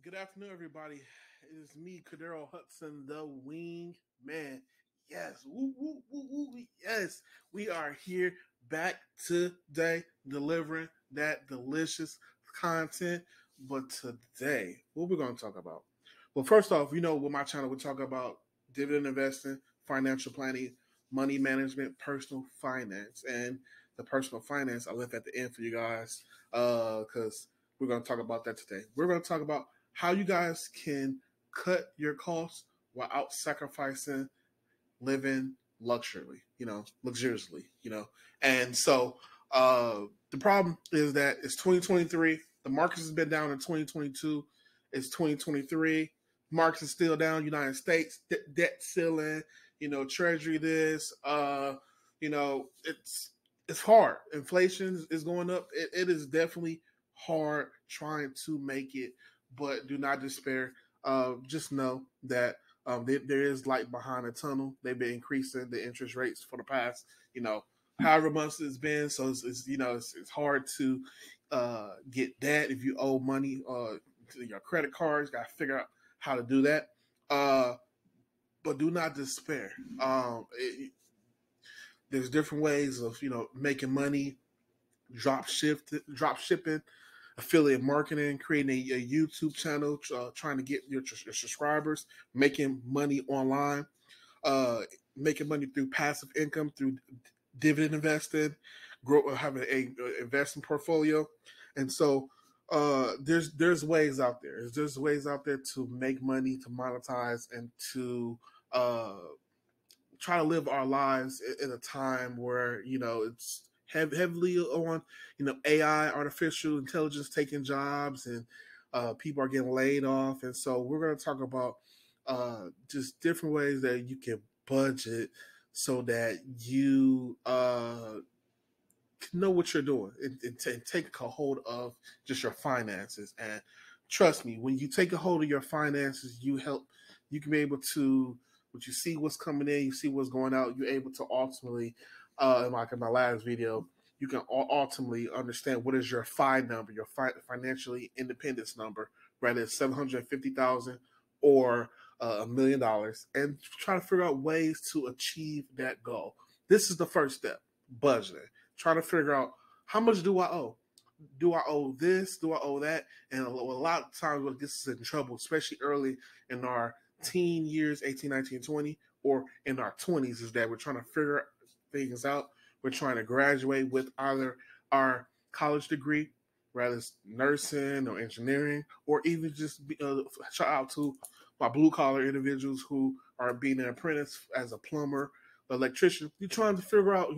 Good afternoon, everybody. It is me, Cadero Hudson, the Wing Man. Yes, woo, woo, woo, woo, yes, we are here back today delivering that delicious content. But today, what we're going to talk about? Well, first off, with my channel, we talk about dividend investing, financial planning, money management, personal finance, and the personal finance I left at the end for you guys because we're going to talk about that today. We're going to talk about how you guys can cut your costs without sacrificing living luxuriously. And so the problem is that it's 2023. The markets has been down in 2022. It's 2023. Markets is still down. United States debt ceiling. Treasury this. It's hard. Inflation is going up. It is definitely hard trying to make it, but do not despair. Just know that there is light behind the tunnel. They've been increasing the interest rates for the past, however months it's been. So it's hard to get debt if you owe money to your credit cards. Got to figure out how to do that. But do not despair. There's different ways of making money, drop shipping, affiliate marketing, creating a YouTube channel, trying to get your subscribers, making money online, making money through passive income, through dividend investing, having a investment portfolio. And so there's ways out there. There's ways out there to make money, to monetize, and to try to live our lives in a time where it's heavily on AI, artificial intelligence taking jobs, and people are getting laid off. And so we're going to talk about just different ways that you can budget so that you know what you're doing and take a hold of just your finances. And trust me, when you take a hold of your finances, you can be able to, when you see what's coming in, you see what's going out, you're able to ultimately, like in my last video, you can ultimately understand what is your FI number, your financially independence number, whether it's 750,000 or $1,000,000, and try to figure out ways to achieve that goal. This is the first step, budgeting. Trying to figure out, how much do I owe? Do I owe this? Do I owe that? And a lot of times what gets us in trouble, especially early in our teen years, 18, 19, 20, or in our 20s, is that we're trying to figure things out. We're trying to graduate with either our college degree, whether it's nursing or engineering, or even just shout out to my blue collar individuals who are being an apprentice as a plumber, electrician. You're trying to figure out,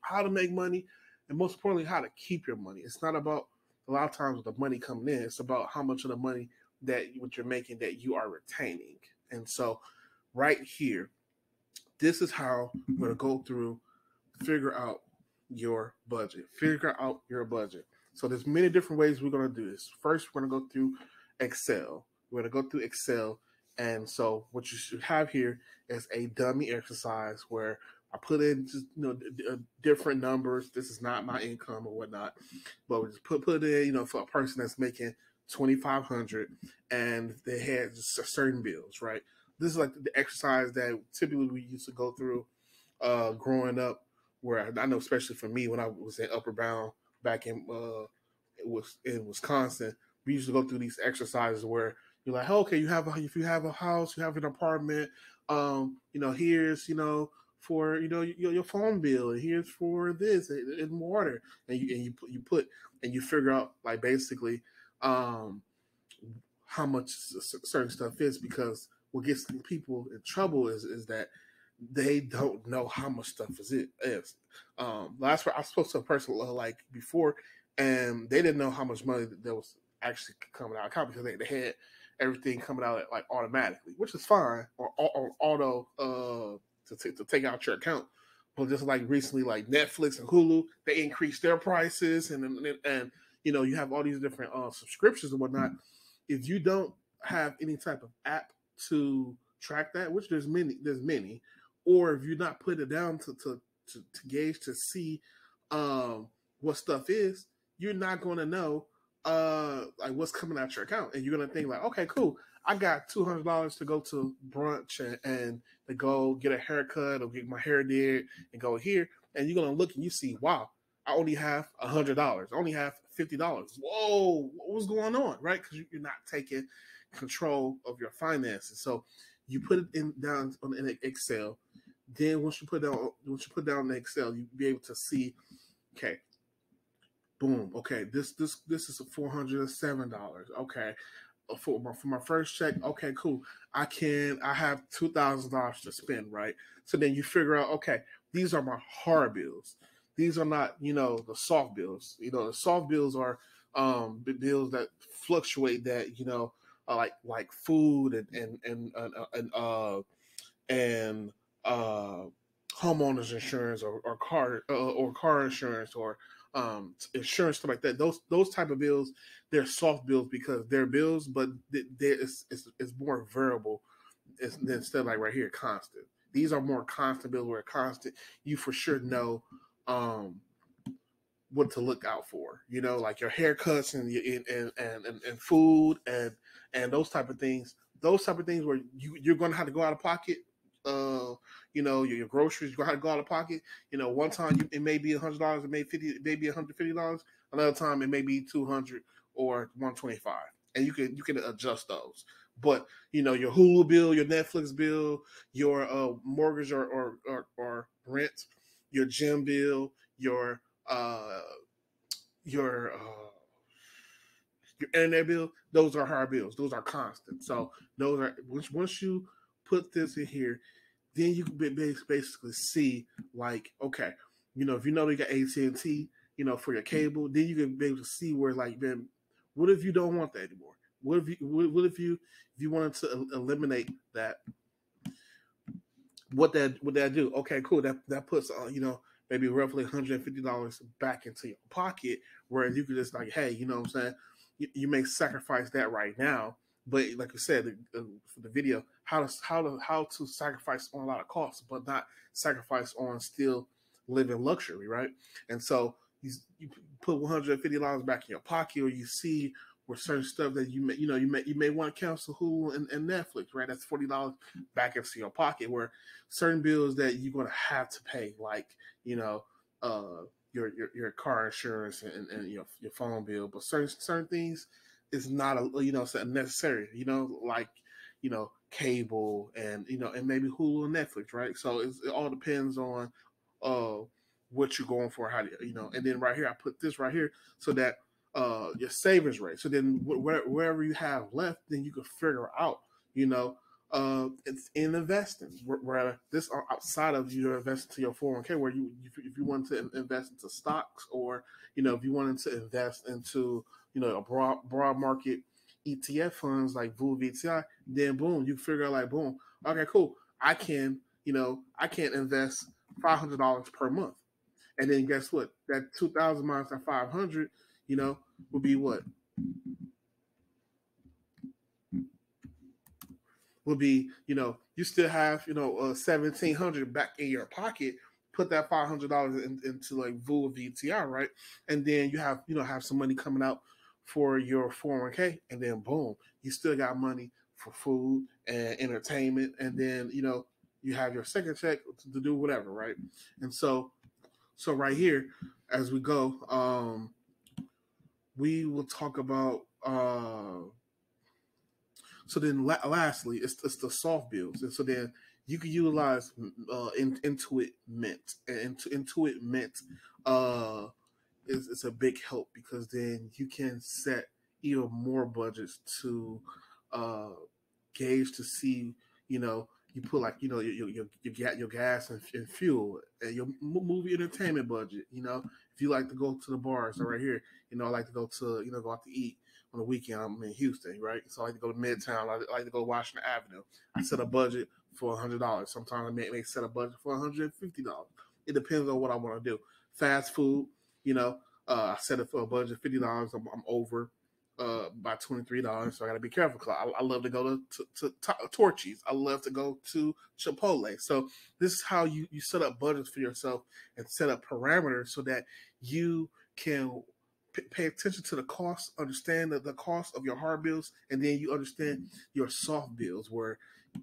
how to make money, and most importantly, how to keep your money. It's not about a lot of times the money coming in. It's about how much of the money that what you're making that you are retaining. And so right here, this is how we're going to go through, figure out your budget. So there's many different ways we're going to do this. First, we're going to go through Excel. And so what you should have here is a dummy exercise where I put in just different numbers. This is not my income or whatnot, but we just put it in for a person that's making 2,500 and they had just certain bills, right? This is like the exercise that typically we used to go through growing up, where I know, especially for me, when I was in Upper Bound back in Wisconsin, we used to go through these exercises where you're like, okay, if you have a house, you have an apartment, here's for your phone bill, and here's for this and water, and you put and you figure out like basically how much certain stuff is, because what gets people in trouble is that they don't know how much stuff is. Last I spoke to a person like before, and they didn't know how much money that was actually coming out of account, because they had everything coming out like automatically, which is fine, or auto to take out your account. But just like recently, like Netflix and Hulu, they increased their prices, and you have all these different subscriptions and whatnot. If you don't have any type of app to track that, which there's many, or if you're not putting it down to gauge to see what stuff is, you're not going to know like what's coming out your account, and you're gonna think like, okay, cool, I got $200 to go to brunch and to go get a haircut or get my hair did and go here, and you're gonna look and you see, wow, I only have $100, I only have $50. Whoa, what's going on, right? Because you're not taking control of your finances. So you put it in down on in Excel. Then once you put down the Excel, you be able to see, okay, boom, okay, this is $407. Okay, for my first check, okay, cool. I have $2,000 to spend, right? So then you figure out, okay, these are my hard bills. These are not, the soft bills. The soft bills are bills that fluctuate, that like food and homeowners insurance or car insurance or insurance, stuff like that. Those type of bills, they're soft bills because they're bills, but it's more variable. Instead of like right here, constant. These are more constant bills where constant. You for sure know um, what to look out for. Like your haircuts and food and those type of things. Those type of things where you're going to have to go out of pocket. Your groceries, you're going to have to go out of pocket. One time it may be $100, it may be $150. Another time it may be 200 or 125, and you can adjust those. But your Hulu bill, your Netflix bill, your mortgage or rent, your gym bill, uh, your uh, your internet bill, those are hard bills. Those are constant. So those are once you put this in here, then you can basically see like, okay, if you got AT&T, for your cable, then you can be able to see where like, man, what if you don't want that anymore? What if you wanted to eliminate that? What that do? Okay, cool. That puts maybe roughly $150 back into your pocket, whereas you could just like, hey, you know what I'm saying? You may sacrifice that right now, but like you said for the video, how to sacrifice on a lot of costs, but not sacrifice on still living luxury, right? And so you put $150 back in your pocket, or you see where certain stuff that you may want to cancel Hulu and Netflix, right? That's $40 back into your pocket. Where certain bills that you're going to have to pay, like your car insurance and your phone bill, but certain things is not necessary. Like cable and maybe Hulu and Netflix, right? So it all depends on uh what you're going for, how do and then right here I put this right here so that your savings rate. So then wherever you have left, then you can figure out, it's in investing. Where this outside of your investing to your 401k, where if you want to invest into stocks, or if you wanted to invest into a broad market ETF funds like VUVTI, then boom, you figure out like boom, okay, cool, I can invest $500 per month. And then guess what? That 2,000 minus that 500, would be what? Would be, you still have, 1,700 back in your pocket. Put that $500 into like VU or VTR, right? And then you have some money coming out for your 401k, and then boom, you still got money for food and entertainment, and then you have your second check to do whatever, right? And so right here, as we go, we will talk about. So then, lastly, it's the soft bills, and so then you can utilize Intuit Mint, and Intuit Mint is a big help, because then you can set even more budgets to uh, gauge to see, you put like your gas and fuel and your movie entertainment budget. If you like to go to the bars, so right here, I like to go to go out to eat on the weekend. I'm in Houston, right? So I like to go to Midtown. I like to go to Washington Avenue. I set a budget for $100. Sometimes I may set a budget for $150. It depends on what I want to do. Fast food, I set it for a budget of $50. I'm over by $23, so I got to be careful. Cause I love to go to Torchy's. I love to go to Chipotle. So this is how you set up budgets for yourself and set up parameters so that you can pay attention to the cost, understand the cost of your hard bills, and then you understand your soft bills, where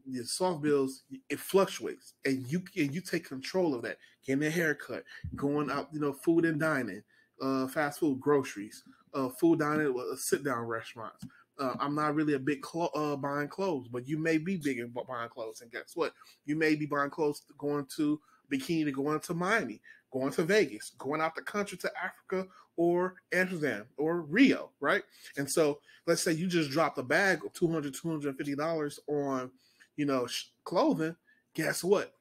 the soft bills, it fluctuates, and you take control of that. Getting a haircut, going out, food and dining, fast food, groceries, food dining, sit down restaurants. I'm not really a big buying clothes, but you may be big in buying clothes, and guess what? You may be buying clothes going to bikini, going to Miami, going to Vegas, going out the country to Africa or Amsterdam or Rio, right? And so let's say you just dropped a bag of $200, $250 on, clothing. Guess what?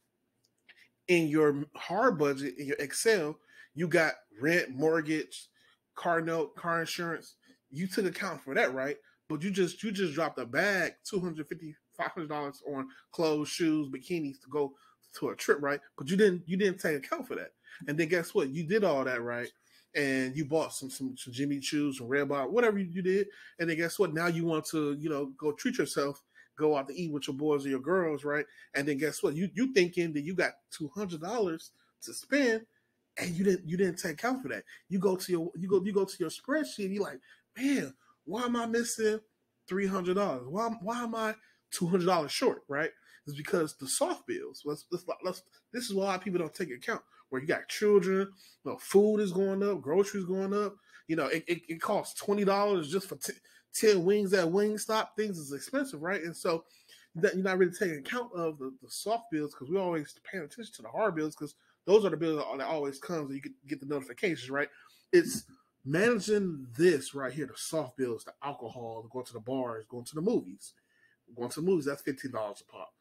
In your hard budget, in your Excel, you got rent, mortgage, car note, car insurance. You took account for that, right? But you just dropped a bag, $250, $500 on clothes, shoes, bikinis to go to a trip, right? But you didn't take account for that. And then guess what? You did all that, right? And you bought some Jimmy Choo's, some Redbox, whatever you did. And then guess what? Now you want to, go treat yourself, go out to eat with your boys or your girls, right? And then guess what? You thinking that you got $200 to spend, and you didn't take account for that. You go to your spreadsheet. You're like, man, why am I missing $300? Why am I $200 short? Right? It's because the soft bills. This is why a lot of people don't take account. Where you got children, food is going up, groceries going up. It costs $20 just for 10 wings at Wingstop. Things is expensive, right? And so that you're not really taking account of the soft bills, because we always paying attention to the hard bills, because those are the bills that always comes and you get the notifications, right? It's managing this right here, the soft bills, the alcohol, going to the bars, going to the movies. Going to the movies, that's $15 a pop.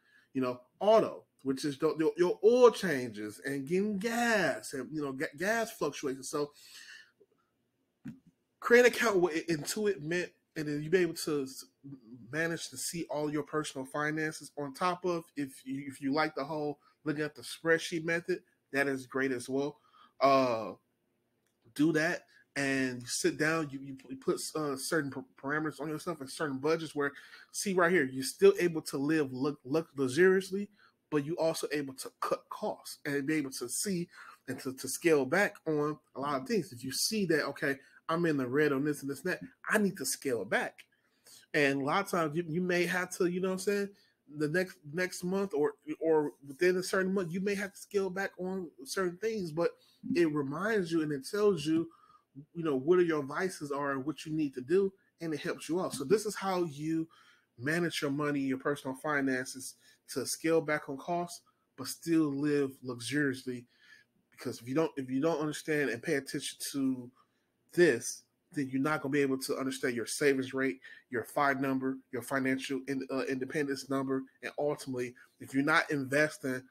Auto, which is your oil changes and getting gas, and gas fluctuations. So create an account with Intuit Mint, and then you'll be able to manage to see all your personal finances. On top of, if you like the whole looking at the spreadsheet method, that is great as well. Do that, and you sit down. You put certain parameters on yourself and certain budgets. Where, see right here, you're still able to live look luxuriously, but you also able to cut costs and be able to see and to scale back on a lot of things. If you see that, okay, I'm in the red on this and this and that, I need to scale back. And a lot of times you may have to, what I'm saying, the next month or within a certain month, you may have to scale back on certain things, but it reminds you and it tells you, what are your vices are and what you need to do, and it helps you out. So this is how you manage your money, your personal finances, to scale back on costs, but still live luxuriously. Because if you don't understand and pay attention to this, then you're not going to be able to understand your savings rate, your FI number, your financial independence number, and ultimately, if you're not investing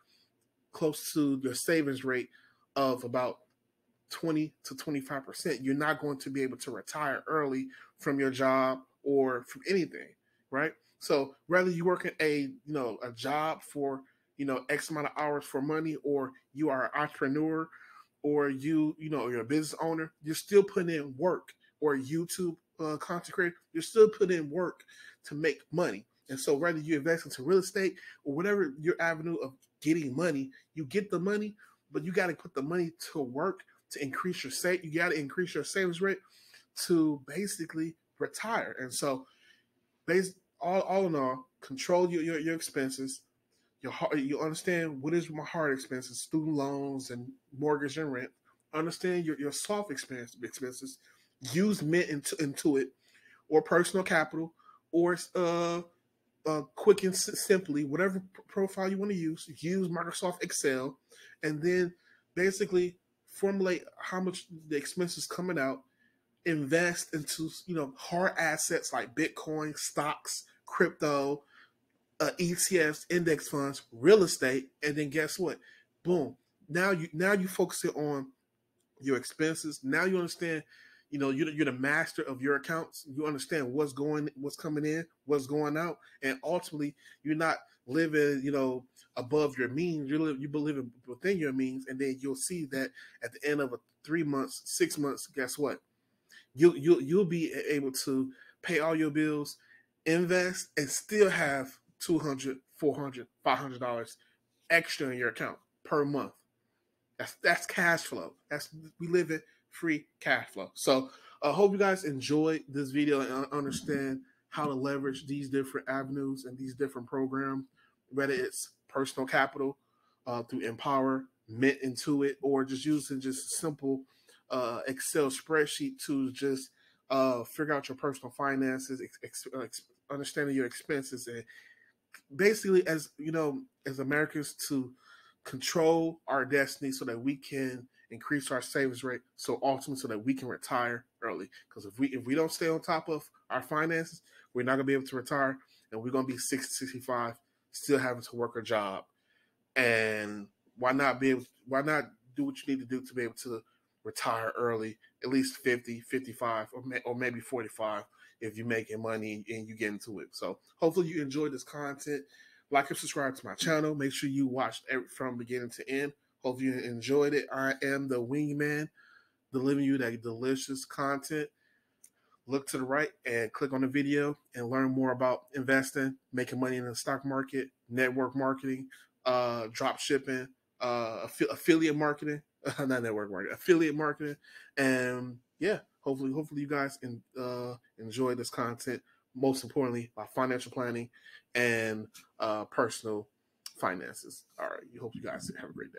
close to your savings rate of about 20 to 25%, you're not going to be able to retire early from your job or from anything, right? So whether you work at a job for X amount of hours for money, or you are an entrepreneur, or you're a business owner, you're still putting in work, or a YouTube content creator, you're still putting in work to make money. And so whether you invest into real estate or whatever your avenue of getting money, you get the money, but you got to put the money to work to increase your you got to increase your savings rate to basically retire. And so, all in all, control your expenses. You understand what is my hard expenses, student loans and mortgage and rent. Understand your soft expenses. Use Mint Intuit or Personal Capital or Quick and Simply, whatever profile you want to use. Use Microsoft Excel, and then basically formulate how much the expenses coming out. Invest into hard assets like Bitcoin, stocks, crypto, ETFs, index funds, real estate, and then guess what? Boom. Now you focus it on your expenses. Now you understand, you're the master of your accounts. You understand what's coming in, what's going out, and ultimately you're not living, above your means. You living within your means, and then you'll see that at the end of 3 months, 6 months, guess what? You'll be able to pay all your bills, invest, and still have $200, $400, $500 extra in your account per month. That's cash flow. We live in free cash flow. So I hope you guys enjoyed this video and understand how to leverage these different avenues and these different programs, whether it's personal capital through Empower, Mint, Intuit, or just using just a simple Excel spreadsheet to just figure out your personal finances, understanding your expenses, and basically, as you know, as Americans, to control our destiny so that we can increase our savings rate, so ultimately so that we can retire early. Because if we don't stay on top of our finances, we're not gonna be able to retire, and we're gonna be 60, 65, still having to work a job. And why not do what you need to do to be able to retire early, at least 50, 55, or maybe 45 if you're making money and you get into it. So hopefully you enjoyed this content. Like and subscribe to my channel. Make sure you watched from beginning to end. Hope you enjoyed it. I am the wingman, delivering you that delicious content. Look to the right and click on the video and learn more about investing, making money in the stock market, network marketing, drop shipping, affiliate marketing, not network marketing, affiliate marketing, and yeah, hopefully you guys enjoy this content. Most importantly, my financial planning and personal finances. All right, hope you guys have a great day.